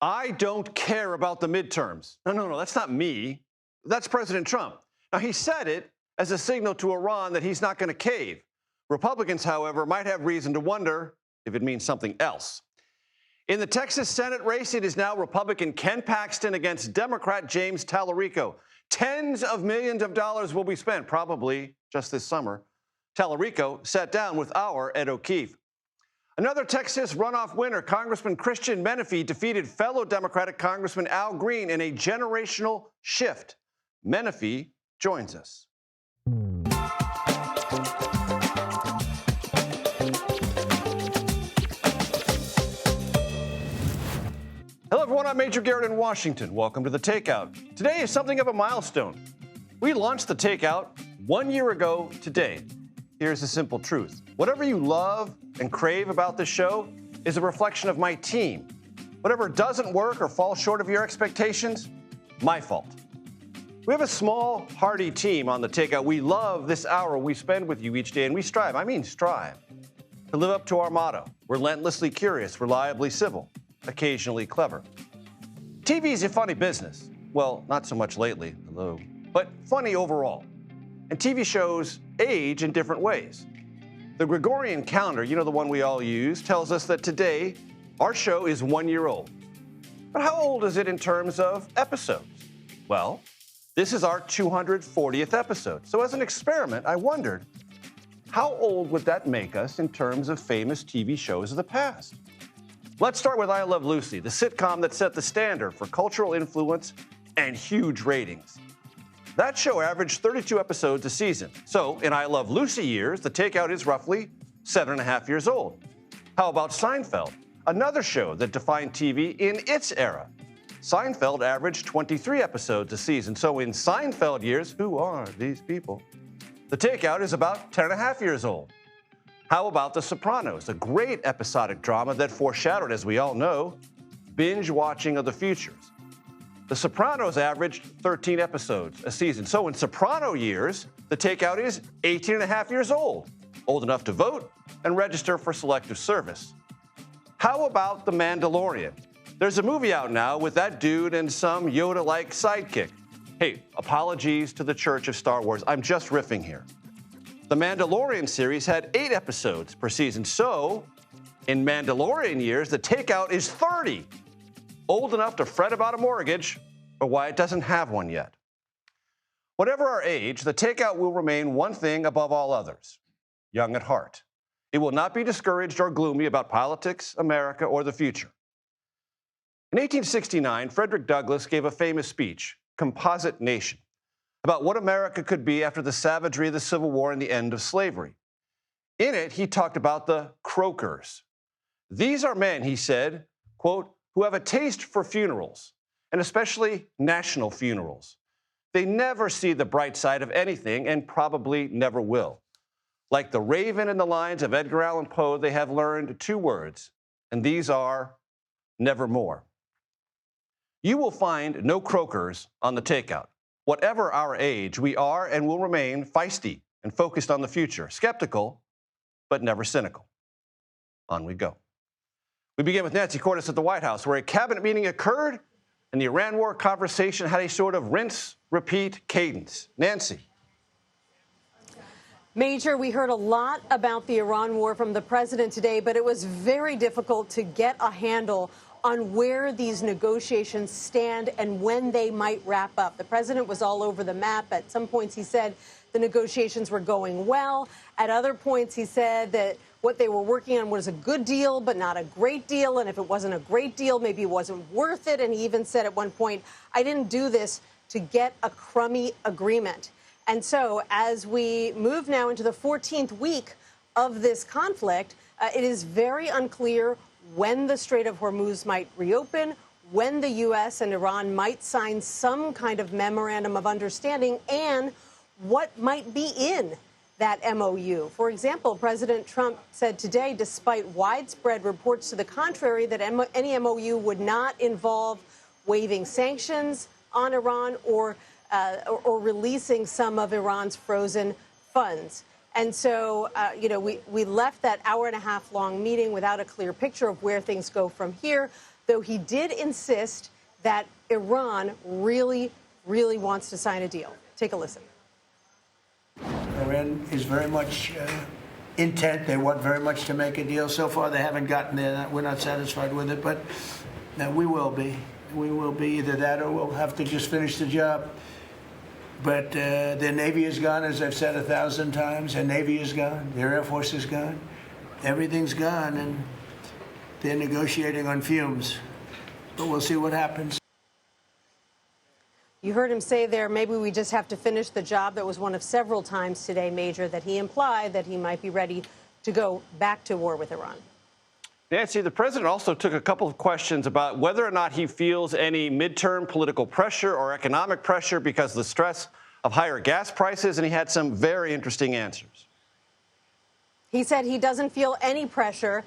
I don't care about the midterms. No, that's not me. That's President Trump. Now, he said it as a signal to Iran that he's not going to cave. Republicans, however, might have reason to wonder if it means something else. In the Texas Senate race, it is now Republican Ken Paxton against Democrat James Talarico. Tens of millions of dollars will be spent, probably just this summer. Talarico sat down with our Ed O'Keefe. Another Texas runoff winner, Congressman Christian Menifee, defeated fellow Democratic Congressman Al Green in a generational shift. Menifee joins us. Hello, everyone. I'm Major Garrett in Washington. Welcome to The Takeout. Today is something of a milestone. We launched The Takeout 1 year ago today. Here's the simple truth. Whatever you love and crave about this show is a reflection of my team. Whatever doesn't work or falls short of your expectations, my fault. We have a small, hearty team on The Takeout. We love this hour we spend with you each day, and we strive, to live up to our motto: relentlessly curious, reliably civil, occasionally clever. TV's a funny business. Well, not so much lately, hello, but funny overall. And TV shows age in different ways. The Gregorian calendar, the one we all use, tells us that today our show is 1 year old. But how old is it in terms of episodes? Well, this is our 240th episode. So as an experiment, I wondered, how old would that make us in terms of famous TV shows of the past? Let's start with I Love Lucy, the sitcom that set the standard for cultural influence and huge ratings. That show averaged 32 episodes a season. So in I Love Lucy years, The Takeout is roughly 7.5 years old. How about Seinfeld, another show that defined TV in its era? Seinfeld averaged 23 episodes a season. So in Seinfeld years, who are these people? The Takeout is about 10.5 years old. How about The Sopranos, a great episodic drama that foreshadowed, as we all know, binge watching of the futures? The Sopranos averaged 13 episodes a season. So in Soprano years, The Takeout is 18.5 years old enough to vote and register for selective service. How about The Mandalorian? There's a movie out now with that dude and some Yoda-like sidekick. Hey, apologies to the Church of Star Wars. I'm just riffing here. The Mandalorian series had 8 episodes per season. So in Mandalorian years, The Takeout is 30. Old enough to fret about a mortgage, or why it doesn't have one yet. Whatever our age, The Takeout will remain one thing above all others: young at heart. It will not be discouraged or gloomy about politics, America, or the future. In 1869, Frederick Douglass gave a famous speech, Composite Nation, about what America could be after the savagery of the Civil War and the end of slavery. In it, he talked about the croakers. These are men, he said, quote, who have a taste for funerals, and especially national funerals. They never see the bright side of anything and probably never will. Like the raven in the lines of Edgar Allan Poe, they have learned 2 words, and these are nevermore. You will find no croakers on The Takeout. Whatever our age, we are and will remain feisty and focused on the future, skeptical, but never cynical. On we go. We begin with Nancy Cordes at the White House, where a cabinet meeting occurred and the Iran war conversation had a sort of rinse-repeat cadence. Nancy. Major, we heard a lot about the Iran war from the president today, but it was very difficult to get a handle on where these negotiations stand and when they might wrap up. The president was all over the map. At some points, he said the negotiations were going well. At other points, he said that what they were working on was a good deal, but not a great deal. And if it wasn't a great deal, maybe it wasn't worth it. And he even said at one point, I didn't do this to get a crummy agreement. And so as we move now into the 14th week of this conflict, it is very unclear when the Strait of Hormuz might reopen, when the U.S. and Iran might sign some kind of memorandum of understanding, and what might be in that MOU. For example, President Trump said today, despite widespread reports to the contrary, that any MOU would not involve waiving sanctions on Iran or releasing some of Iran's frozen funds. And so, we left that hour-and-a-half long meeting without a clear picture of where things go from here. though he did insist that Iran really, really wants to sign a deal. Take a listen. Iran is very much intent. They want very much to make a deal. So far, they haven't gotten there. We're not satisfied with it, but we will be. We will be either that or we'll have to just finish the job. But their Navy is gone, as I've said 1,000 times. Their Navy is gone. Their Air Force is gone. Everything's gone, and they're negotiating on fumes. But we'll see what happens. You heard him say there, maybe we just have to finish the job. That was one of several times today, Major, that he implied that he might be ready to go back to war with Iran. Nancy, the president also took a couple of questions about whether or not he feels any midterm political pressure or economic pressure because of the stress of higher gas prices, and he had some very interesting answers. He said he doesn't feel any pressure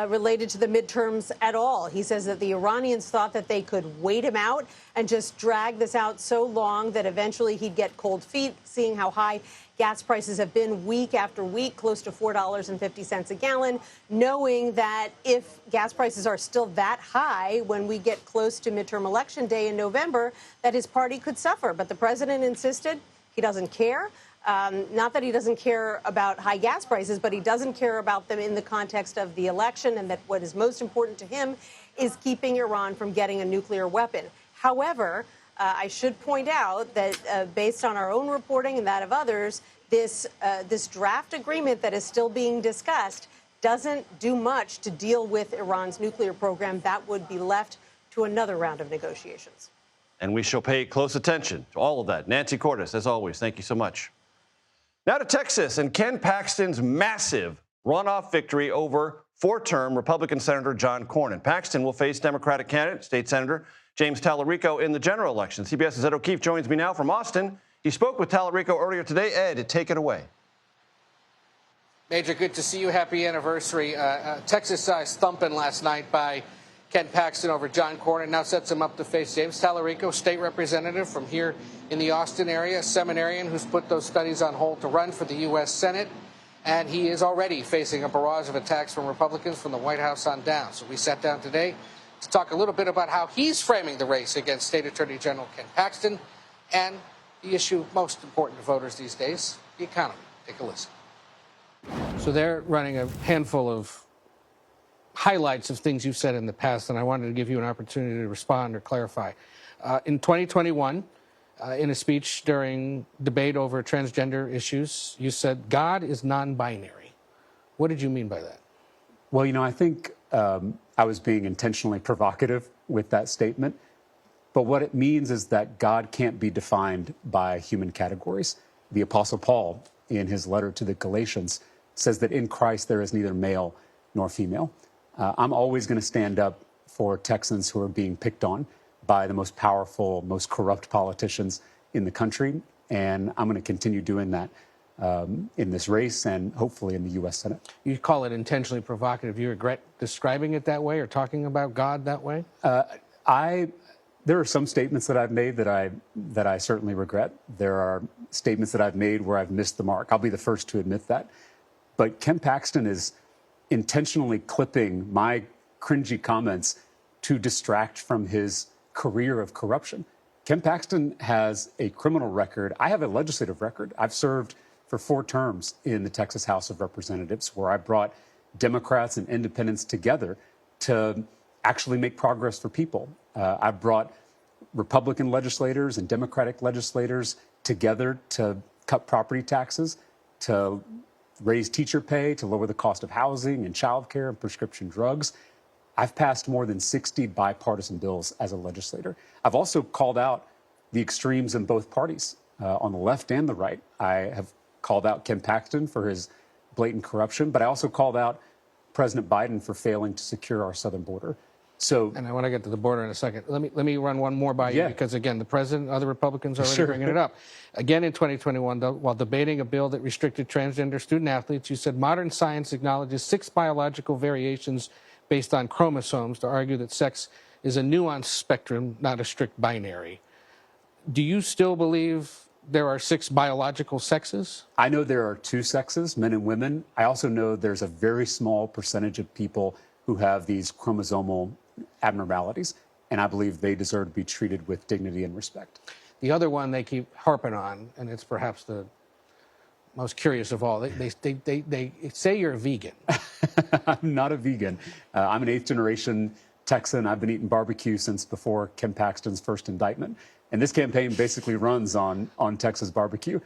related to the midterms at all. He says that the Iranians thought that they could wait him out and just drag this out so long that eventually he'd get cold feet, seeing how high gas prices have been week after week, close to $4.50 a gallon, knowing that if gas prices are still that high when we get close to midterm election day in November, that his party could suffer. But the president insisted he doesn't care. Not that he doesn't care about high gas prices, but he doesn't care about them in the context of the election, and that what is most important to him is keeping Iran from getting a nuclear weapon. However, I should point out that based on our own reporting and that of others, this draft agreement that is still being discussed doesn't do much to deal with Iran's nuclear program. That would be left to another round of negotiations. And we shall pay close attention to all of that. Nancy Cordes, as always, thank you so much. Now to Texas and Ken Paxton's massive runoff victory over four-term Republican Senator John Cornyn. Paxton will face Democratic candidate, State Senator James Talarico in the general election. CBS's Ed O'Keefe joins me now from Austin. He spoke with Talarico earlier today. Ed, take it away. Major, good to see you. Happy anniversary. Texas-sized thumping last night by Ken Paxton over John Cornyn now sets him up to face James Talarico, state representative from here in the Austin area, a seminarian who's put those studies on hold to run for the U.S. Senate. And he is already facing a barrage of attacks from Republicans from the White House on down. So we sat down today to talk a little bit about how he's framing the race against State Attorney General Ken Paxton and the issue most important to voters these days, the economy. Take a listen. So they're running a handful of highlights of things you've said in the past, and I wanted to give you an opportunity to respond or clarify. In 2021, in a speech during debate over transgender issues, you said God is non-binary. What did you mean by that? Well, I think I was being intentionally provocative with that statement. But what it means is that God can't be defined by human categories. The Apostle Paul, in his letter to the Galatians, says that in Christ there is neither male nor female. I'm always going to stand up for Texans who are being picked on by the most powerful, most corrupt politicians in the country. And I'm going to continue doing that in this race and hopefully in the U.S. Senate. You call it intentionally provocative. Do you regret describing it that way or talking about God that way? There are some statements that I've made that I certainly regret. There are statements that I've made where I've missed the mark. I'll be the first to admit that. But Ken Paxton is intentionally clipping my cringy comments to distract from his career of corruption. Ken Paxton has a criminal record. I have a legislative record. I've served for 4 terms in the Texas House of Representatives, where I brought Democrats and independents together to actually make progress for people. I brought Republican legislators and Democratic legislators together to cut property taxes, to raise teacher pay, to lower the cost of housing and childcare and prescription drugs. I've passed more than 60 bipartisan bills as a legislator. I've also called out the extremes in both parties, on the left and the right. I have called out Ken Paxton for his blatant corruption, but I also called out President Biden for failing to secure our southern border. And I want to get to the border in a second. Let me run one more by you because, again, the president and other Republicans are already bringing it up. Again, in 2021, while debating a bill that restricted transgender student athletes, you said modern science acknowledges 6 biological variations based on chromosomes to argue that sex is a nuanced spectrum, not a strict binary. Do you still believe there are 6 biological sexes? I know there are 2 sexes, men and women. I also know there's a very small percentage of people who have these chromosomal abnormalities. And I believe they deserve to be treated with dignity and respect. The other one they keep harping on, and it's perhaps the most curious of all, they say you're a vegan. I'm not a vegan. I'm an 8th generation Texan. I've been eating barbecue since before Ken Paxton's first indictment. And this campaign basically runs on Texas barbecue.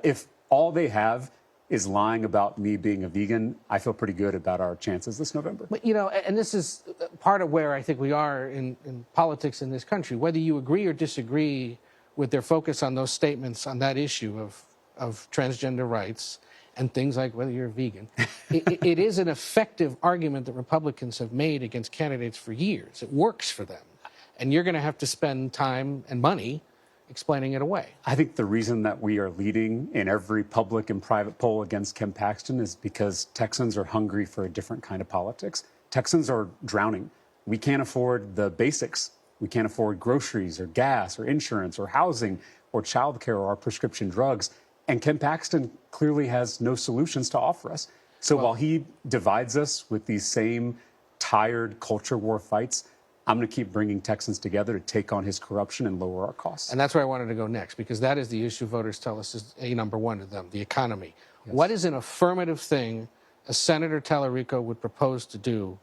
If all they have is lying about me being a vegan, I feel pretty good about our chances this November. But, you know, and this is part of where I think we are in politics in this country. Whether you agree or disagree with their focus on those statements on that issue of transgender rights and things like whether you're a vegan, it is an effective argument that Republicans have made against candidates for years. It works for them. And you're going to have to spend time and money explaining it away. I think the reason that we are leading in every public and private poll against Ken Paxton is because Texans are hungry for a different kind of politics. Texans are drowning. We can't afford the basics. We can't afford groceries or gas or insurance or housing or childcare or our prescription drugs. And Ken Paxton clearly has no solutions to offer us. So while he divides us with these same tired culture war fights, I'm going to keep bringing Texans together to take on his corruption and lower our costs. And that's where I wanted to go next, because that is the issue voters tell us is number one to them, the economy. Yes. What is an affirmative thing a Senator Talarico would propose to do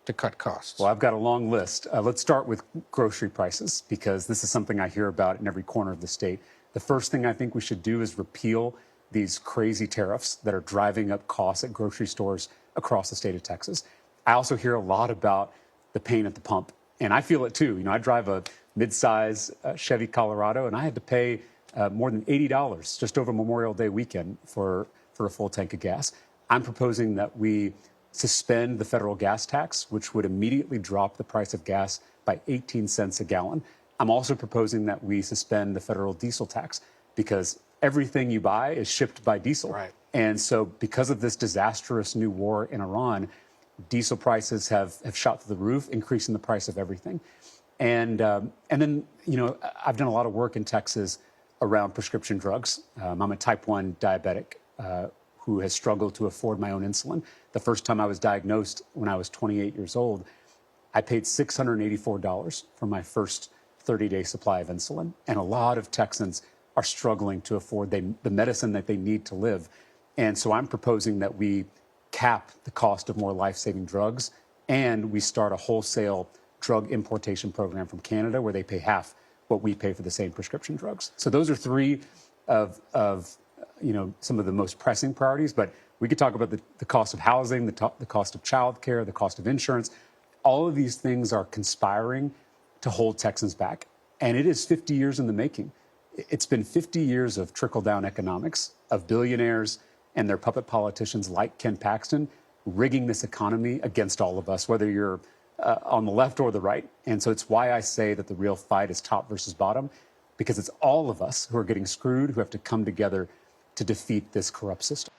to cut costs? Well, I've got a long list. Let's start with grocery prices, because this is something I hear about in every corner of the state. The first thing I think we should do is repeal these crazy tariffs that are driving up costs at grocery stores across the state of Texas. I also hear a lot about the pain at the pump. And I feel it too. You know, I drive a mid-size Chevy Colorado, and I had to pay more than $80 just over Memorial Day weekend for a full tank of gas. I'm proposing that we suspend the federal gas tax, which would immediately drop the price of gas by 18 cents a gallon. I'm also proposing that we suspend the federal diesel tax, because everything you buy is shipped by diesel. Right. And so because of this disastrous new war in Iran, diesel prices have shot through the roof, increasing the price of everything. And then, you know, I've done a lot of work in Texas around prescription drugs. I'm a type 1 diabetic who has struggled to afford my own insulin. The first time I was diagnosed when I was 28 years old, I paid $684 for my first 30-day supply of insulin. And a lot of Texans are struggling to afford the medicine that they need to live. And so I'm proposing that we cap the cost of more life-saving drugs, and we start a wholesale drug importation program from Canada where they pay half what we pay for the same prescription drugs. So those are three of you know, some of the most pressing priorities, but we could talk about the cost of housing, the cost of childcare, the cost of insurance. All of these things are conspiring to hold Texans back, and it is 50 years in the making. It's been 50 years of trickle-down economics, of billionaires and their puppet politicians like Ken Paxton rigging this economy against all of us, whether you're on the left or the right. And so it's why I say that the real fight is top versus bottom, because it's all of us who are getting screwed, who have to come together to defeat this corrupt system.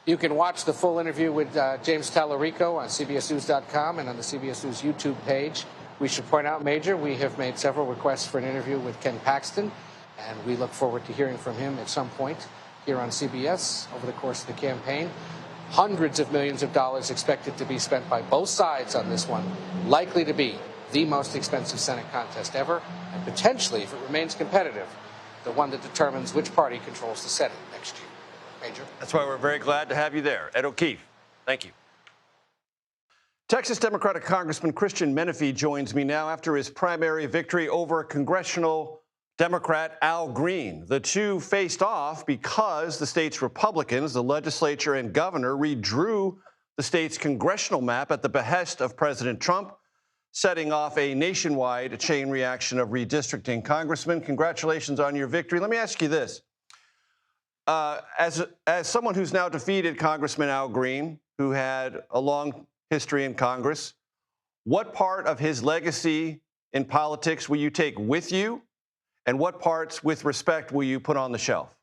You can watch the full interview with James Talarico on CBSNews.com and on the CBS News YouTube page. We should point out, Major, we have made several requests for an interview with Ken Paxton, and we look forward to hearing from him at some point here on CBS over the course of the campaign. Hundreds of millions of dollars expected to be spent by both sides on this one, likely to be the most expensive Senate contest ever, and potentially, if it remains competitive, the one that determines which party controls the Senate next year. Major? That's why we're very glad to have you there. Ed O'Keefe, thank you. Texas Democratic Congressman Christian Menefee joins me now after his primary victory over congressional Democrat Al Green. The two faced off because the state's Republicans, the legislature and governor, redrew the state's congressional map at the behest of President Trump, setting off a nationwide chain reaction of redistricting. Congressman, congratulations on your victory. Let me ask you this. As someone who's now defeated Congressman Al Green, who had a long history in Congress, what part of his legacy in politics will you take with you? And what parts, with respect, will you put on the shelf?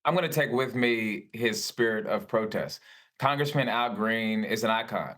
I'm going to take with me his spirit of protest. Congressman Al Green is an icon,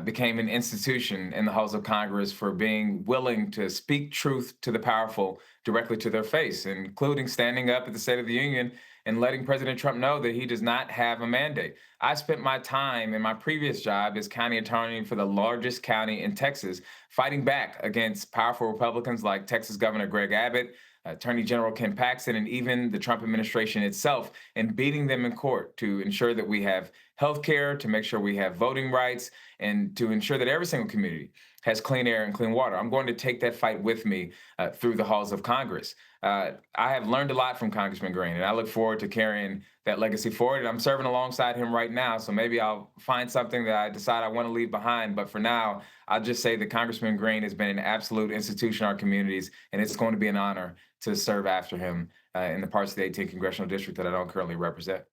became an institution in the halls of Congress for being willing to speak truth to the powerful directly to their face, including standing up at the State of the Union and letting President Trump know that he does not have a mandate. I spent my time in my previous job as county attorney for the largest county in Texas, fighting back against powerful Republicans like Texas Governor Greg Abbott, Attorney General Ken Paxton, and even the Trump administration itself, and beating them in court to ensure that we have health care, to make sure we have voting rights, and to ensure that every single community has clean air and clean water. I'm going to take that fight with me through the halls of Congress. I have learned a lot from Congressman Green, and I look forward to carrying that legacy forward. And I'm serving alongside him right now, so maybe I'll find something that I decide I want to leave behind. But for now, I'll just say that Congressman Green has been an absolute institution in our communities, and it's going to be an honor to serve after him in the parts of the 18th Congressional District that I don't currently represent.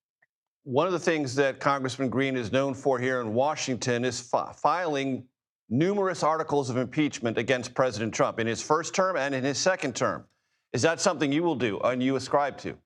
One of the things that Congressman Green is known for here in Washington is filing numerous articles of impeachment against President Trump in his first term and in his second term. Is that something you will do and you ascribe to?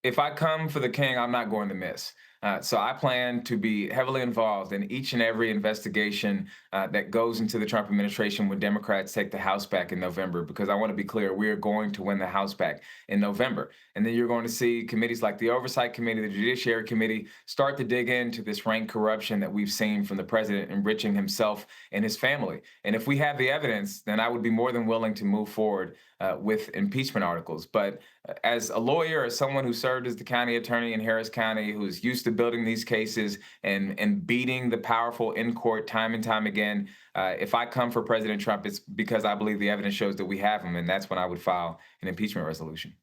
If I come for the king, I'm not going to miss. So I plan to be heavily involved in each and every investigation that goes into the Trump administration when Democrats take the House back in November, because I want to be clear, we are going to win the House back in November. And then you're going to see committees like the Oversight Committee, the Judiciary Committee, start to dig into this rank corruption that we've seen from the president enriching himself and his family. And if we have the evidence, then I would be more than willing to move forward with impeachment articles. But as a lawyer, as someone who served as the county attorney in Harris County, who's used to building these cases and beating the powerful in court time and time again, if I come for President Trump, it's because I believe the evidence shows that we have him, and that's when I would file an impeachment resolution.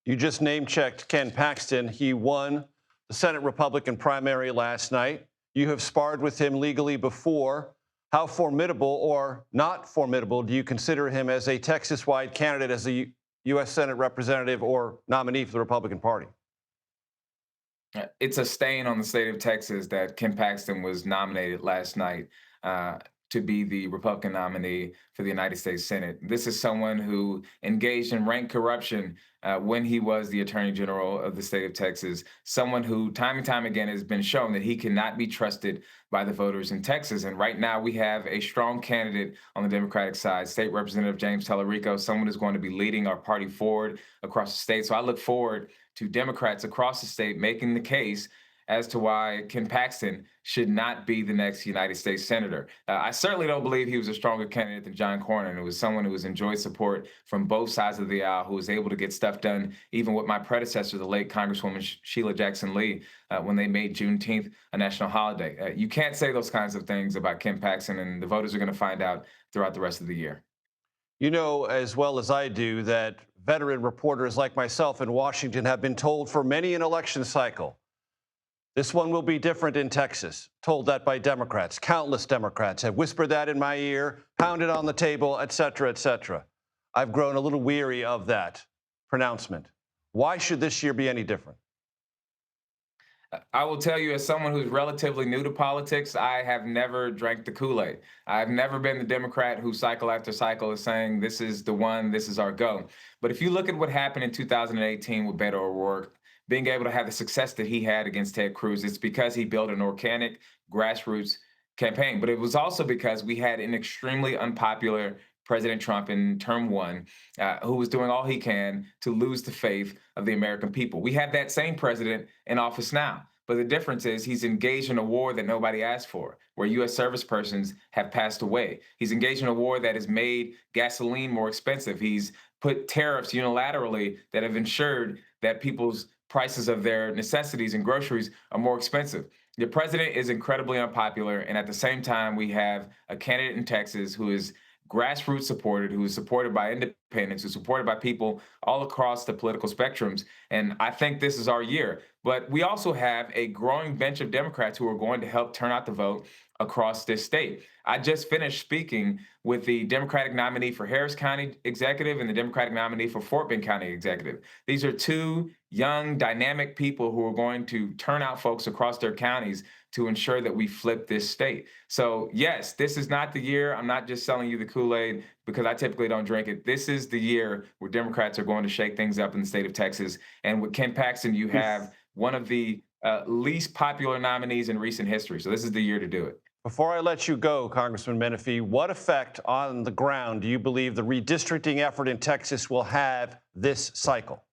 You just name-checked Ken Paxton. He won the Senate Republican primary last night. You have sparred with him legally before. How formidable or not formidable do you consider him as a Texas-wide candidate, as a U.S. Senate representative or nominee for the Republican Party? It's a stain on the state of Texas that Ken Paxton was nominated last night to be the Republican nominee for the United States Senate. This is someone who engaged in rank corruption when he was the Attorney General of the state of Texas, someone who time and time again has been shown that he cannot be trusted by the voters in Texas. And right now we have a strong candidate on the Democratic side, State Representative James Talarico, someone who's going to be leading our party forward across the state. So I look forward to Democrats across the state making the case as to why Ken Paxton should not be the next United States Senator. I certainly don't believe he was a stronger candidate than John Cornyn. It was someone who has enjoyed support from both sides of the aisle, who was able to get stuff done, even with my predecessor, the late Congresswoman Sheila Jackson Lee, when they made Juneteenth a national holiday. You can't say those kinds of things about Ken Paxton, and the voters are going to find out throughout the rest of the year. You know as well as I do that veteran reporters like myself in Washington have been told for many an election cycle, this one will be different in Texas. Told that by Democrats. Countless Democrats have whispered that in my ear, pounded on the table, et cetera, et cetera. I've grown a little weary of that pronouncement. Why should this year be any different? I will tell you, as someone who's relatively new to politics, I have never drank the Kool-Aid. I've never been the Democrat who cycle after cycle is saying, this is the one, this is our go. But if you look at what happened in 2018 with Beto O'Rourke, being able to have the success that he had against Ted Cruz, it's because he built an organic grassroots campaign. But it was also because we had an extremely unpopular President Trump in term one, who was doing all he can to lose the faith of the American people. We have that same president in office now. But the difference is he's engaged in a war that nobody asked for, where U.S. service persons have passed away. He's engaged in a war that has made gasoline more expensive. He's put tariffs unilaterally that have ensured that people's prices of their necessities and groceries are more expensive. The president is incredibly unpopular, and at the same time, we have a candidate in Texas who is grassroots supported, who is supported by independents, who's supported by people all across the political spectrums. And I think this is our year. But we also have a growing bench of Democrats who are going to help turn out the vote across this state. I just finished speaking with the Democratic nominee for Harris County Executive and the Democratic nominee for Fort Bend County Executive. These are two young, dynamic people who are going to turn out folks across their counties to ensure that we flip this state. So yes, this is not the year. I'm not just selling you the Kool-Aid because I typically don't drink it. This is the year where Democrats are going to shake things up in the state of Texas. And with Ken Paxton, you have one of the least popular nominees in recent history. So this is the year to do it. Before I let you go, Congressman Menifee, what effect on the ground do you believe the redistricting effort in Texas will have this cycle?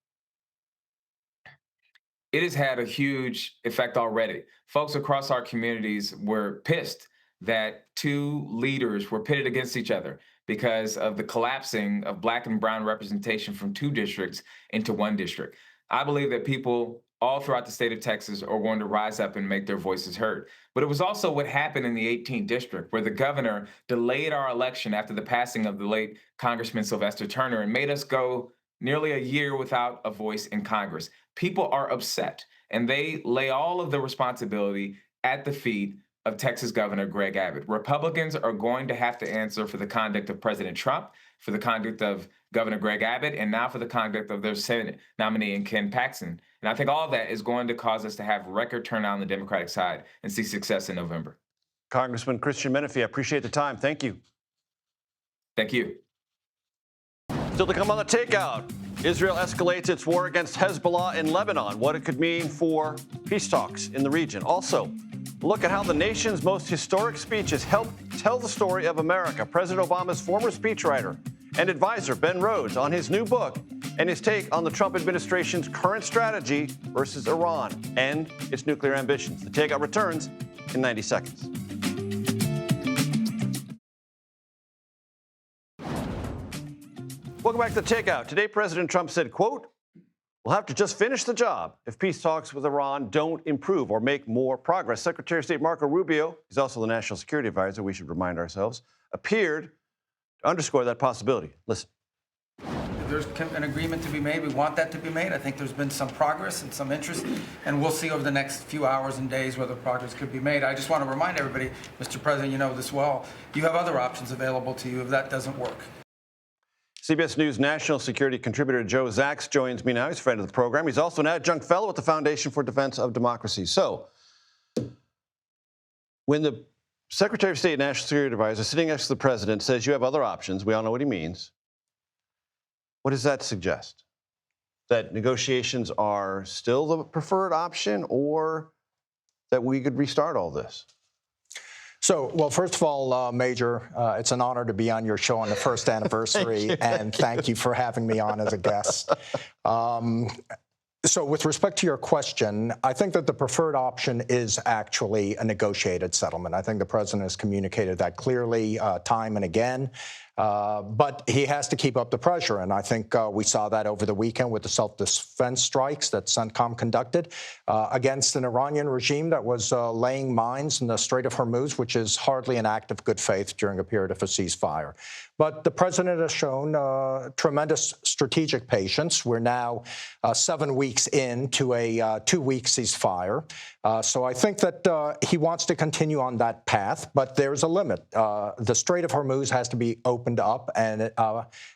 it has had a huge effect already. Folks across our communities were pissed that two leaders were pitted against each other because of the collapsing of Black and brown representation from two districts into one district. I believe that people all throughout the state of Texas are going to rise up and make their voices heard. But it was also what happened in the 18th district, where the governor delayed our election after the passing of the late Congressman Sylvester Turner and made us go nearly a year without a voice in Congress. People are upset, and they lay all of the responsibility at the feet of Texas Governor Greg Abbott. Republicans are going to have to answer for the conduct of President Trump, for the conduct of Governor Greg Abbott, and now for the conduct of their Senate nominee in Ken Paxton. And I think all of that is going to cause us to have record turnout on the Democratic side and see success in November. Congressman Christian Menifee, I appreciate the time. Thank you. Thank you. Still to come on the Takeout, Israel escalates its war against Hezbollah in Lebanon, what it could mean for peace talks in the region. Also, look at how the nation's most historic speeches help tell the story of America. President Obama's former speechwriter and advisor, Ben Rhodes, on his new book and his take on the Trump administration's current strategy versus Iran and its nuclear ambitions. The Takeout returns in 90 seconds. Welcome back to The Takeout. Today, President Trump said, quote, "We'll have to just finish the job if peace talks with Iran don't improve or make more progress." Secretary of State Marco Rubio, he's also the National Security Advisor, we should remind ourselves, appeared to underscore that possibility. Listen. If there's an agreement to be made, we want that to be made. I think there's been some progress and some interest, and we'll see over the next few hours and days whether progress could be made. I just want to remind everybody, Mr. President, you know this well, you have other options available to you if that doesn't work. CBS News national security contributor Joe Zacks joins me now. He's a friend of the program. He's also an adjunct fellow at the Foundation for Defense of Democracy. So, when the Secretary of State and National Security Advisor sitting next to the president says you have other options, we all know what he means. What does that suggest? That negotiations are still the preferred option, or that we could restart all this? So, well, first of all, Major, it's an honor to be on your show on the first anniversary, and thank you for having me on as a guest. So with respect to your question, I think that the preferred option is actually a negotiated settlement. I think the president has communicated that clearly time and again. But he has to keep up the pressure, and I think we saw that over the weekend with the self-defense strikes that CENTCOM conducted against an Iranian regime that was laying mines in the Strait of Hormuz, which is hardly an act of good faith during a period of a ceasefire. But the president has shown tremendous strategic patience. We're now 7 weeks into a 2-week ceasefire. So I think that he wants to continue on that path, but there's a limit. The Strait of Hormuz has to be opened up and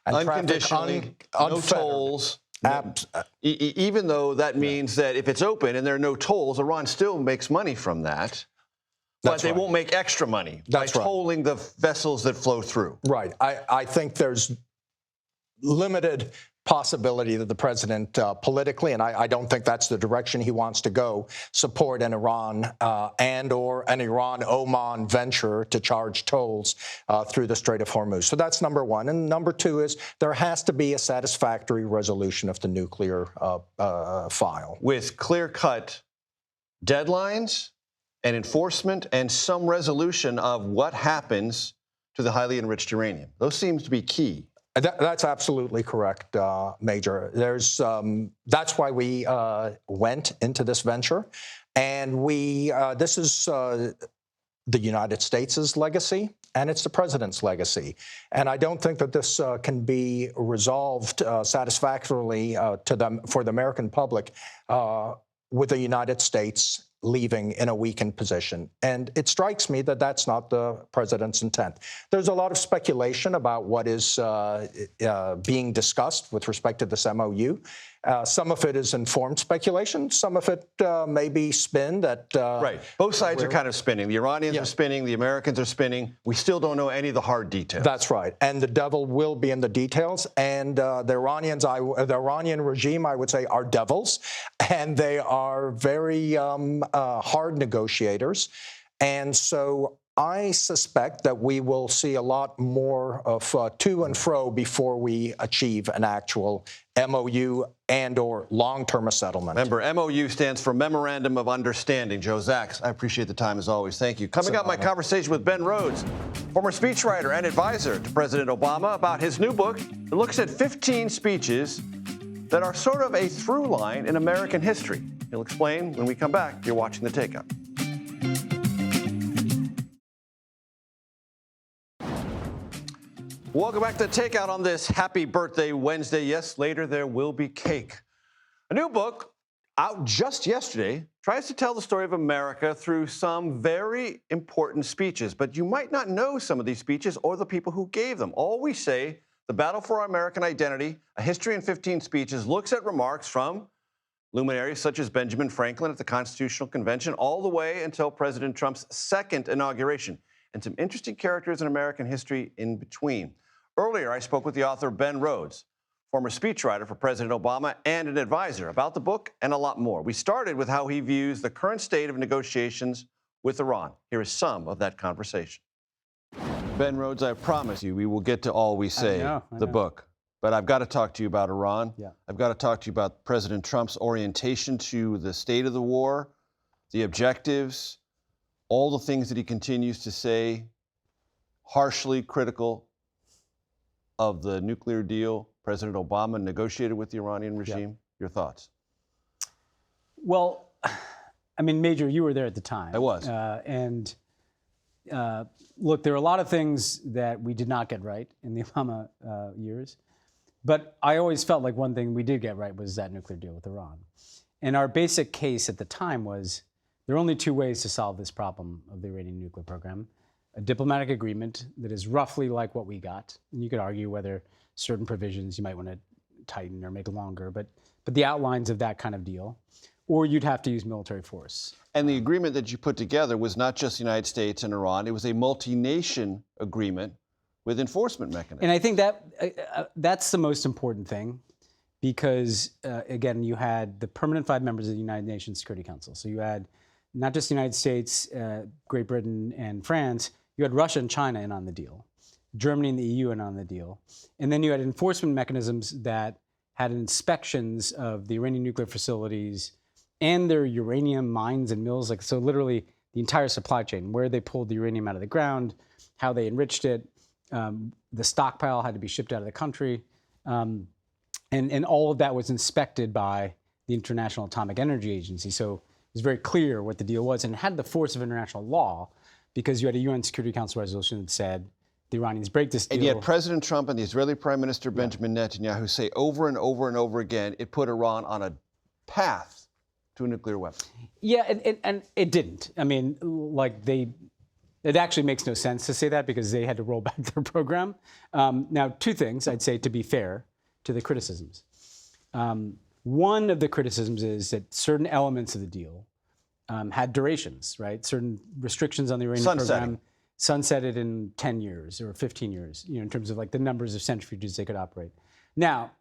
unconditionally, no tolls. Even though that means that if it's open and there are no tolls, Iran still makes money from that. But they won't make extra money by tolling the vessels that flow through. Right. I think there's limited possibility that the president politically, and I don't think that's the direction he wants to go, support an Iran and or an Iran-Oman venture to charge tolls through the Strait of Hormuz. So that's number one. And number two is there has to be a satisfactory resolution of the nuclear file. With clear-cut deadlines and enforcement and some resolution of what happens to the highly enriched uranium. Those seem to be key. That's absolutely correct, Major. That's why we went into this venture, and this is the United States' legacy, and it's the president's legacy. And I don't think that this can be resolved satisfactorily for the American public with the United States leaving in a weakened position. And it strikes me that that's not the president's intent. There's a lot of speculation about what is being discussed with respect to this MOU. Some of it is informed speculation. Some of it may be spin that... right. Both sides are kind of spinning. The Iranians are spinning. The Americans are spinning. We still don't know any of the hard details. That's right. And the devil will be in the details. And the Iranian regime, I would say, are devils. And they are very hard negotiators. And so I suspect that we will see a lot more of to and fro before we achieve an actual MOU and/or long-term settlement. Remember, MOU stands for Memorandum of Understanding. Joe Zaks, I appreciate the time as always. Thank you. Coming up, my conversation with Ben Rhodes, former speechwriter and advisor to President Obama, about his new book that looks at 15 speeches that are sort of a through line in American history. He'll explain when we come back. You're watching The Takeout. Welcome back to Takeout on this happy birthday Wednesday. Yes, later there will be cake. A new book out just yesterday tries to tell the story of America through some very important speeches, but you might not know some of these speeches or the people who gave them. All we say, The Battle for Our American Identity, A History in 15 Speeches, looks at remarks from luminaries such as Benjamin Franklin at the Constitutional Convention all the way until President Trump's second inauguration, and some interesting characters in American history in between. Earlier, I spoke with the author Ben Rhodes, former speechwriter for President Obama and an advisor, about the book and a lot more. We started with how he views the current state of negotiations with Iran. Here is some of that conversation. Ben Rhodes, I promise you, we will get to All We Say, I the know. book. But I've got to talk to you about Iran. Yeah. I've got to talk to you about President Trump's orientation to the state of the war, the objectives, all the things that he continues to say, harshly critical of the nuclear deal President Obama negotiated with the Iranian regime. Yeah. Your thoughts? Well, I mean, Major, you were there at the time. I was. Look, there are a lot of things that we did not get right in the Obama years. But I always felt like one thing we did get right was that nuclear deal with Iran. And our basic case at the time was there are only two ways to solve this problem of the Iranian nuclear program. A diplomatic agreement that is roughly like what we got. And you could argue whether certain provisions you might want to tighten or make longer, but the outlines of that kind of deal. Or you'd have to use military force. And the agreement that you put together was not just the United States and Iran. It was a multi-nation agreement with enforcement mechanisms. And I think that that's the most important thing because, again, you had the permanent 5 members of the United Nations Security Council. So you had not just the United States, Great Britain, and France. You had Russia and China in on the deal, Germany and the EU in on the deal. And then you had enforcement mechanisms that had inspections of the Iranian nuclear facilities and their uranium mines and mills. Like, so literally the entire supply chain, where they pulled the uranium out of the ground, how they enriched it, the stockpile had to be shipped out of the country. And all of that was inspected by the International Atomic Energy Agency. So it was very clear what the deal was and it had the force of international law because you had a UN Security Council resolution that said the Iranians break this deal. And yet President Trump and the Israeli Prime Minister Benjamin Netanyahu say over and over and over again, it put Iran on a path to a nuclear weapon. Yeah, and it didn't. I mean, like it actually makes no sense to say that because they had to roll back their program. Now, two things I'd say to be fair to the criticisms. One of the criticisms is that certain elements of the deal had durations, right? Certain restrictions on the Iranian program sunsetted in 10 years or 15 years, in terms of like the numbers of centrifuges they could operate. Now,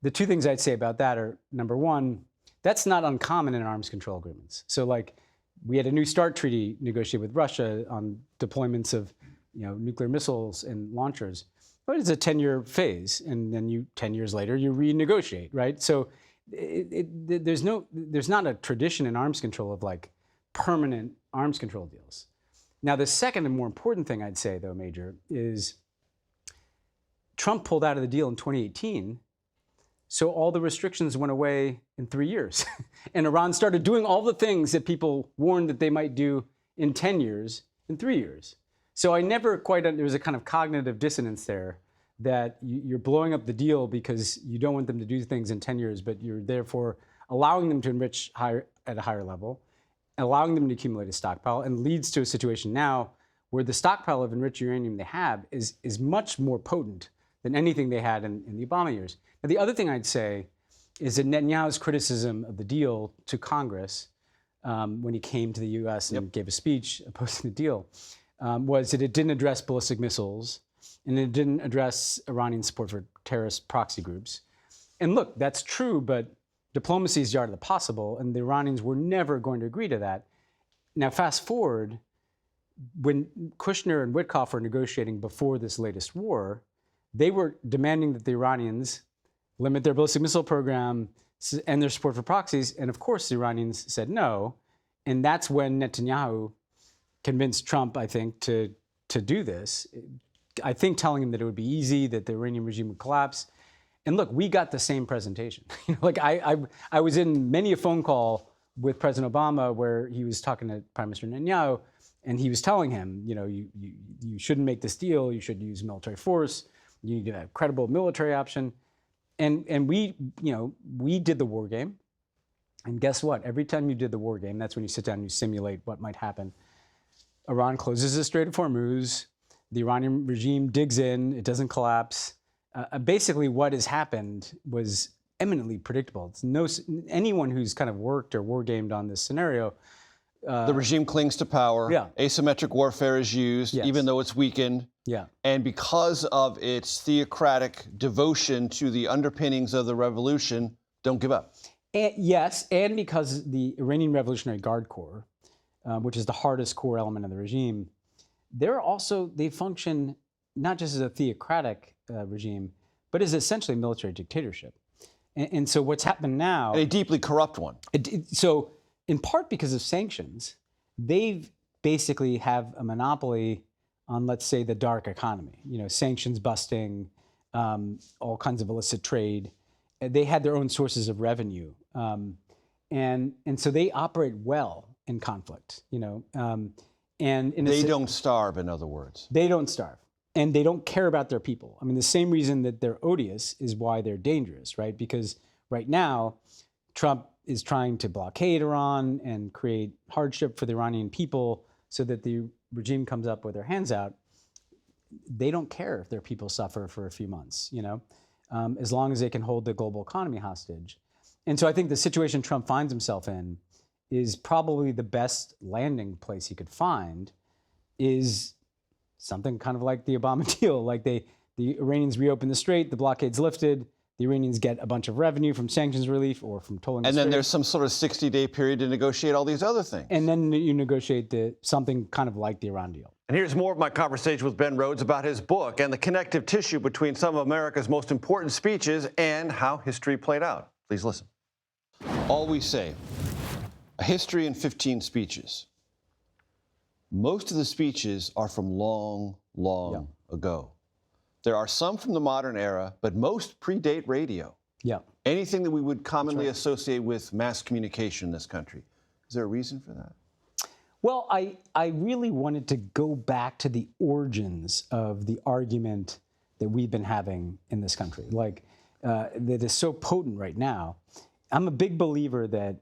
the two things I'd say about that are, number one, that's not uncommon in arms control agreements. So like we had a New START treaty negotiated with Russia on deployments of nuclear missiles and launchers. But it's a 10-year phase, and then 10 years later, you renegotiate, right? So there's not a tradition in arms control of like permanent arms control deals. Now, the second and more important thing I'd say, though, Major, is Trump pulled out of the deal in 2018, so all the restrictions went away in 3 years. And Iran started doing all the things that people warned that they might do in 10 years in 3 years. So I never quite, there was a kind of cognitive dissonance there that you're blowing up the deal because you don't want them to do things in 10 years, but you're therefore allowing them to enrich at a higher level, allowing them to accumulate a stockpile, and leads to a situation now where the stockpile of enriched uranium they have is much more potent than anything they had in the Obama years. Now, the other thing I'd say is that Netanyahu's criticism of the deal to Congress when he came to the U.S. and gave a speech opposing the deal was that it didn't address ballistic missiles and it didn't address Iranian support for terrorist proxy groups. And look, that's true, but diplomacy is the art of the possible, and the Iranians were never going to agree to that. Now, fast forward, when Kushner and Witkoff were negotiating before this latest war, they were demanding that the Iranians limit their ballistic missile program and their support for proxies. And of course, the Iranians said no. And that's when Netanyahu convinced Trump, I think, to do this. I think telling him that it would be easy, that the Iranian regime would collapse. And look, we got the same presentation. Like I was in many a phone call with President Obama where he was talking to Prime Minister Netanyahu, and he was telling him, you shouldn't make this deal. You should use military force. You need to have a credible military option. And we did the war game. And guess what? Every time you did the war game, that's when you sit down and you simulate what might happen. Iran closes the Strait of Hormuz. The Iranian regime digs in. It doesn't collapse. Basically, what has happened was eminently predictable. Anyone who's kind of worked or war gamed on this scenario. The regime clings to power. Yeah. Asymmetric warfare is used, Yes. even though it's weakened. Yeah. And because of its theocratic devotion to the underpinnings of the revolution, don't give up. Yes, and because the Iranian Revolutionary Guard Corps, which is the hardest core element of the regime, they function not just as a theocratic regime, but as essentially a military dictatorship. And so what's happened now... And a deeply corrupt one. So in part because of sanctions, they basically have a monopoly on, let's say, the dark economy. Sanctions busting, all kinds of illicit trade. They had their own sources of revenue. And so they operate well in conflict, and they don't starve, in other words. They don't starve. And they don't care about their people. I mean, the same reason that they're odious is why they're dangerous, right? Because right now, Trump is trying to blockade Iran and create hardship for the Iranian people so that the regime comes up with their hands out. They don't care if their people suffer for a few months, as long as they can hold the global economy hostage. And so I think the situation Trump finds himself in is probably the best landing place he could find is something kind of like the Obama deal. Like the Iranians reopen the strait, the blockade's lifted, the Iranians get a bunch of revenue from sanctions relief or from tolling the And then strait. there's some sort of 60-day period to negotiate all these other things. And then you negotiate something kind of like the Iran deal. And here's more of my conversation with Ben Rhodes about his book and the connective tissue between some of America's most important speeches and how history played out. Please listen. All We Say, a history in 15 speeches. Most of the speeches are from long ago. There are some from the modern era, but most predate radio. Yeah. Anything that we would commonly associate with mass communication in this country. Is there a reason for that? Well, I really wanted to go back to the origins of the argument that we've been having in this country, that is so potent right now. I'm a big believer that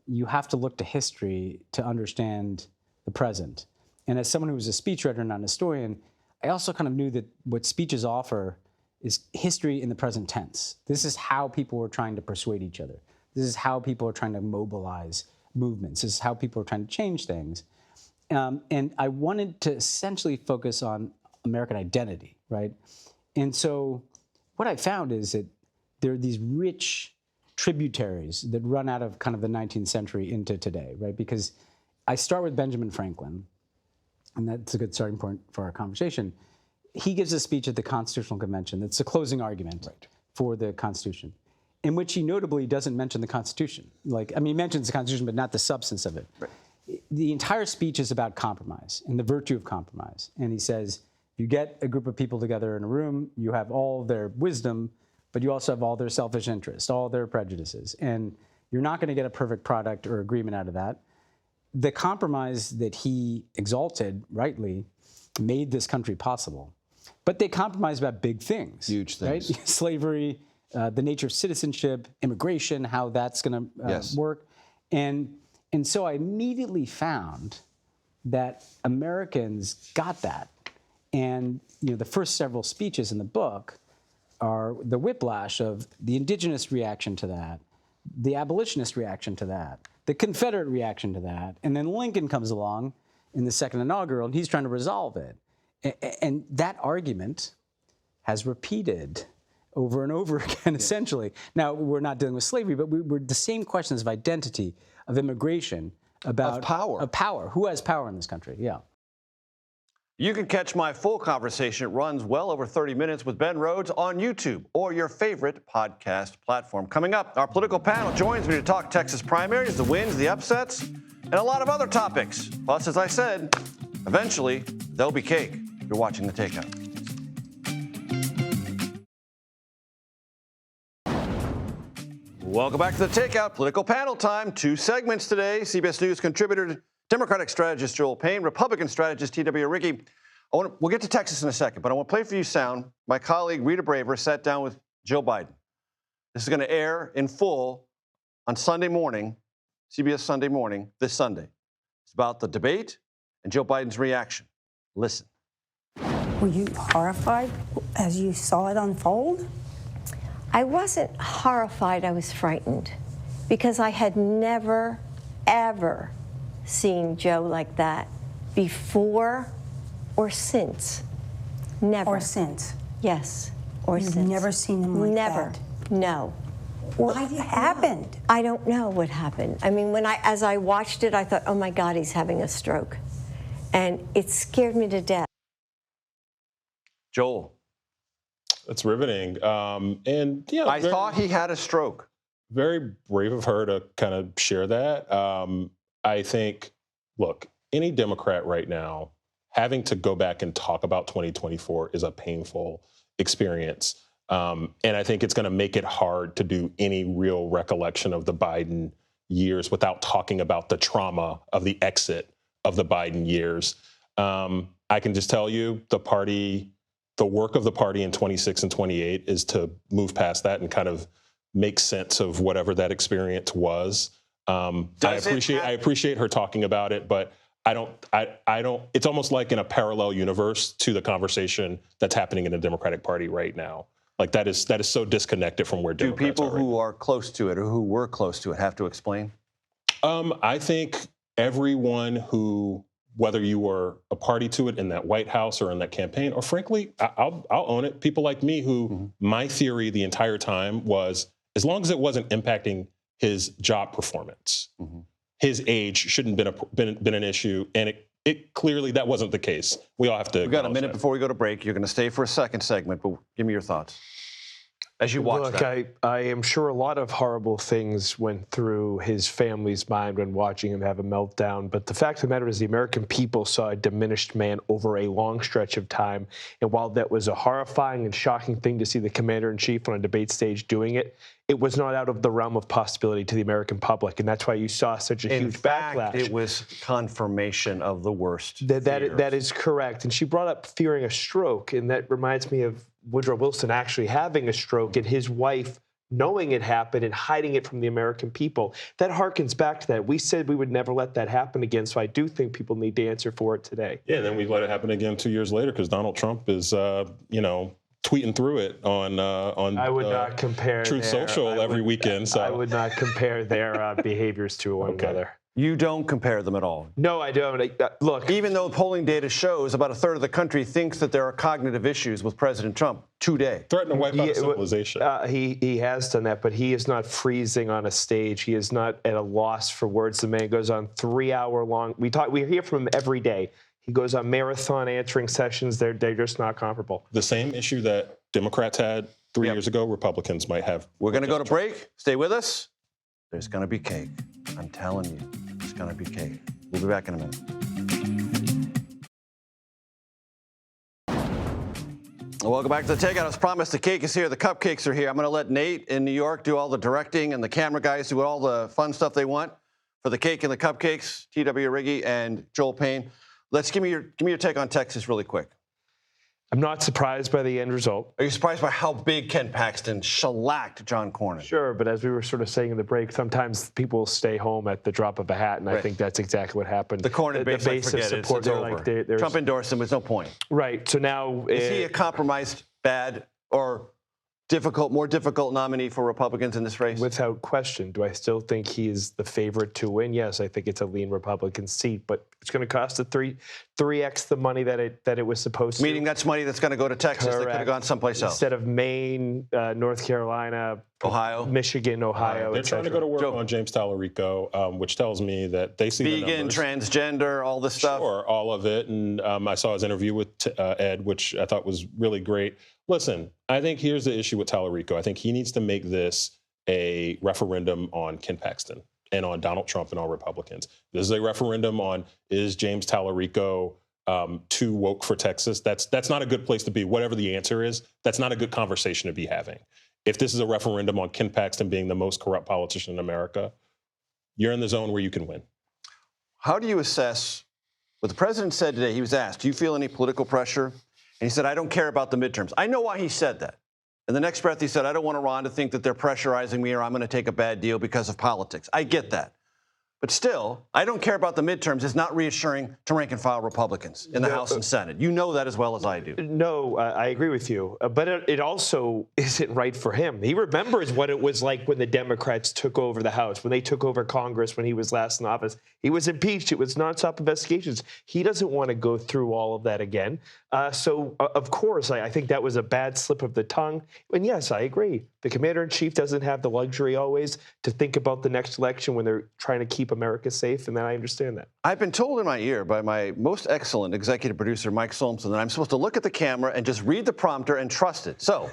you have to look to history to understand the present. And as someone who was a speechwriter, not an historian, I also kind of knew that what speeches offer is history in the present tense. This is how people were trying to persuade each other. This is how people are trying to mobilize movements. This is how people are trying to change things. And I wanted to essentially focus on American identity, right? And so what I found is that there are these rich tributaries that run out of kind of the 19th century into today, right? Because I start with Benjamin Franklin, and that's a good starting point for our conversation. He gives a speech at the Constitutional Convention that's the closing argument for the Constitution, in which he notably doesn't mention the Constitution. He mentions the Constitution, but not the substance of it. Right. The entire speech is about compromise and the virtue of compromise. And he says, you get a group of people together in a room, you have all their wisdom, but you also have all their selfish interests, all their prejudices. And you're not going to get a perfect product or agreement out of that. The compromise that he exalted, rightly, made this country possible. But they compromised about big things. Huge things. Right? Slavery, the nature of citizenship, immigration, how that's going to work. And so I immediately found that Americans got that. And the first several speeches in the book are the whiplash of the indigenous reaction to that, the abolitionist reaction to that, the Confederate reaction to that, and then Lincoln comes along in the second inaugural, and he's trying to resolve it. And that argument has repeated over and over again, essentially. Now, we're not dealing with slavery, but we're the same questions of identity, of immigration, about... Of power. Of power. Who has power in this country? Yeah. You can catch my full conversation. It runs well over 30 minutes with Ben Rhodes on YouTube or your favorite podcast platform. Coming up, our political panel joins me to talk Texas primaries, the wins, the upsets, and a lot of other topics. Plus, as I said, eventually, there'll be cake. You're watching The Takeout. Welcome back to The Takeout, political panel time. 2 segments today. CBS News contributor, Democratic strategist Joel Payne, Republican strategist T.W. Riggi. We'll get to Texas in a second, but I want to play for you sound. My colleague Rita Braver sat down with Joe Biden. This is going to air in full on Sunday morning, CBS Sunday morning, this Sunday. It's about the debate and Joe Biden's reaction. Listen. Were you horrified as you saw it unfold? I wasn't horrified, I was frightened because I had never, ever seen Joe like that before or since. Never. Or since? Yes, or You've since. never seen him like never. that? No. What happened? I don't know what happened. I mean, as I watched it, I thought, oh my God, he's having a stroke. And it scared me to death. Joel. That's riveting. And yeah, I thought he had a stroke. Very brave of her to kind of share that. I think, look, any Democrat right now having to go back and talk about 2024 is a painful experience. And I think it's going to make it hard to do any real recollection of the Biden years without talking about the trauma of the exit of the Biden years. I can just tell you the work of the party in 26 and 28 is to move past that and kind of make sense of whatever that experience was. I appreciate her talking about it, but I don't, it's almost like in a parallel universe to the conversation that's happening in the Democratic Party right now. Like that is so disconnected from where Democrats Do people are right who are close to it or who were close to it have to explain? I think everyone who, whether you were a party to it in that White House or in that campaign, or frankly, I'll own it, people like me who my theory the entire time was as long as it wasn't impacting his job performance, his age shouldn't been an issue. And it clearly that wasn't the case. We all have to. We've got a minute before we go to break. You're going to stay for a second segment, but give me your thoughts as you watch that. Look, I am sure a lot of horrible things went through his family's mind when watching him have a meltdown. But the fact of the matter is the American people saw a diminished man over a long stretch of time. And while that was a horrifying and shocking thing to see the commander-in-chief on a debate stage doing it, it was not out of the realm of possibility to the American public. And that's why you saw such a huge backlash. It was confirmation of the worst. That is correct. And she brought up fearing a stroke. And that reminds me of Woodrow Wilson actually having a stroke and his wife knowing it happened and hiding it from the American people. That harkens back to that. We said we would never let that happen again. So I do think people need to answer for it today. Yeah, and then we let it happen again 2 years later because Donald Trump is, tweeting through it on I would not compare Truth Social every weekend. So I would not compare their behaviors to one another. You don't compare them at all. No, I don't. Look, even though polling data shows about a third of the country thinks that there are cognitive issues with President Trump today. Threaten to wipe out civilization. He has done that, but he is not freezing on a stage. He is not at a loss for words. The man goes on 3-hour long. We hear from him every day. He goes on marathon answering sessions. They're just not comparable. The same issue that Democrats had 3 years ago, Republicans might have. We're going to go to break. Stay with us. There's going to be cake. I'm telling you, it's going to be cake. We'll be back in a minute. Welcome back to The Takeout. As promised, the cake is here. The cupcakes are here. I'm going to let Nate in New York do all the directing and the camera guys do all the fun stuff they want for the cake and the cupcakes. T.W. Riggi and Joel Payne. Give me your take on Texas really quick. I'm not surprised by the end result. Are you surprised by how big Ken Paxton shellacked John Cornyn? Sure, but as we were sort of saying in the break, sometimes people stay home at the drop of a hat, and I think that's exactly what happened. The Cornyn base, of support, it's over. Trump endorsed him. There's no point. Right. So now is he a compromised, bad, or more difficult nominee for Republicans in this race? Without question. Do I still think he is the favorite to win? Yes, I think it's a lean Republican seat, but it's going to cost 3x the money that it was supposed to. Meaning that's money that's going to go to Texas that could have gone someplace else. Instead of Maine, North Carolina, Ohio, Michigan, Ohio. They're trying to go to work on James Talarico, which tells me that they see the vegan, numbers. transgender, all this stuff. Sure, all of it. And I saw his interview with Ed, which I thought was really great. Listen, I think here's the issue with Talarico. I think he needs to make this a referendum on Ken Paxton and on Donald Trump and all Republicans. This is a referendum on, is James Talarico too woke for Texas? That's not a good place to be. Whatever the answer is, that's not a good conversation to be having. If this is a referendum on Ken Paxton being the most corrupt politician in America, you're in the zone where you can win. How do you assess what the president said today? He was asked, do you feel any political pressure? And he said, I don't care about the midterms. I know why he said that. In the next breath, he said, I don't want Iran to think that they're pressurizing me or I'm going to take a bad deal because of politics. I get that. But still, I don't care about the midterms is not reassuring to rank-and-file Republicans in the House and Senate. You know that as well as I do. No, I agree with you. But it also isn't right for him. He remembers what it was like when the Democrats took over the House, when they took over Congress when he was last in office. He was impeached. It was nonstop investigations. He doesn't want to go through all of that again. So, of course, I think that was a bad slip of the tongue. And yes, I agree. The commander-in-chief doesn't have the luxury always to think about the next election when they're trying to keep America safe, and then I understand that. I've been told in my ear by my most excellent executive producer, Mike Solmson, that I'm supposed to look at the camera and just read the prompter and trust it. So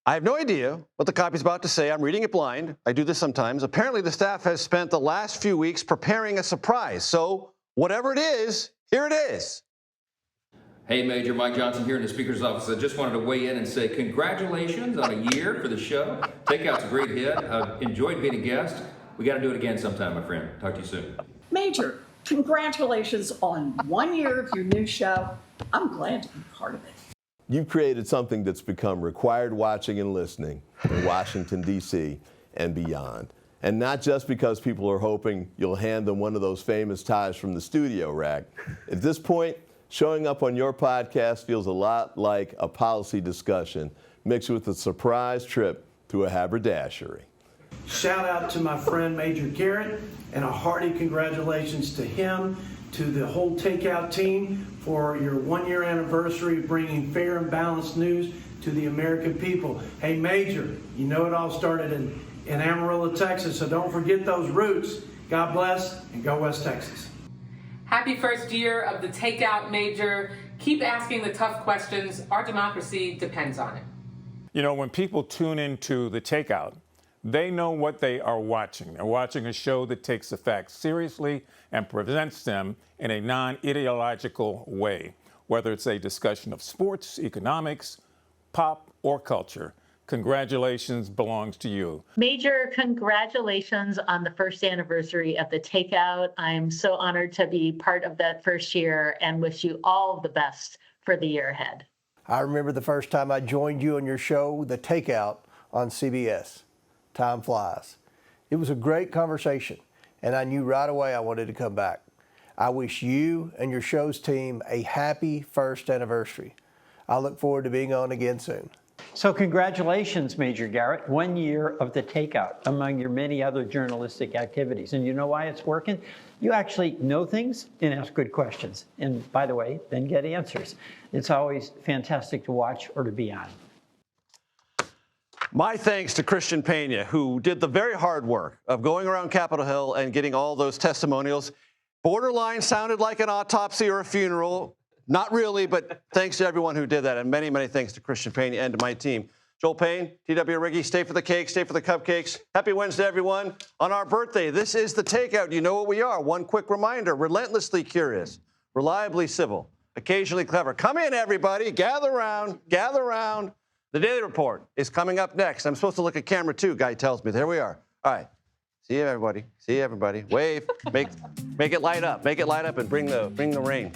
I have no idea what the copy's about to say. I'm reading it blind. I do this sometimes. Apparently, the staff has spent the last few weeks preparing a surprise. So whatever it is, here it is. Hey, Major, Mike Johnson here in the Speaker's office. I just wanted to weigh in and say congratulations on a year for the show. Takeout's a great hit. I've enjoyed being a guest. We got to do it again sometime, my friend. Talk to you soon. Major, congratulations on 1 year of your new show. I'm glad to be part of it. You've created something that's become required watching and listening in Washington, D.C. and beyond. And not just because people are hoping you'll hand them one of those famous ties from the studio rack. At this point, showing up on your podcast feels a lot like a policy discussion mixed with a surprise trip to a haberdashery. Shout out to my friend Major Garrett and a hearty congratulations to him, to the whole Takeout team for your 1 year anniversary of bringing fair and balanced news to the American people. Hey Major, you know it all started in Amarillo, Texas, so don't forget those roots. God bless and go West Texas. Happy first year of the Takeout, Major. Keep asking the tough questions. Our democracy depends on it. You know, when people tune into the Takeout, they know what they are watching. They're watching a show that takes the facts seriously and presents them in a non-ideological way, whether it's a discussion of sports, economics, pop, or culture. Congratulations belongs to you. Major congratulations on the first anniversary of the Takeout. I'm so honored to be part of that first year and wish you all the best for the year ahead. I remember the first time I joined you on your show, The Takeout, on CBS. Time flies. It was a great conversation, and I knew right away I wanted to come back. I wish you and your show's team a happy first anniversary. I look forward to being on again soon. So congratulations, Major Garrett. 1 year of the Takeout among your many other journalistic activities. And you know why it's working? You actually know things and ask good questions. And by the way, then get answers. It's always fantastic to watch or to be on. My thanks to Christian Pena, who did the very hard work of going around Capitol Hill and getting all those testimonials. Borderline sounded like an autopsy or a funeral. Not really, but thanks to everyone who did that. And many, many thanks to Christian Pena and to my team. Joel Payne, T.W. Riggy, stay for the cake, stay for the cupcakes. Happy Wednesday, everyone. On our birthday, this is the Takeout. You know what we are. One quick reminder, relentlessly curious, reliably civil, occasionally clever. Come in, everybody. Gather around, gather around. The Daily Report is coming up next. I'm supposed to look at camera, too, guy tells me. There we are. All right. See you, everybody. See you, everybody. Wave. Make it light up. Make it light up and bring the rain.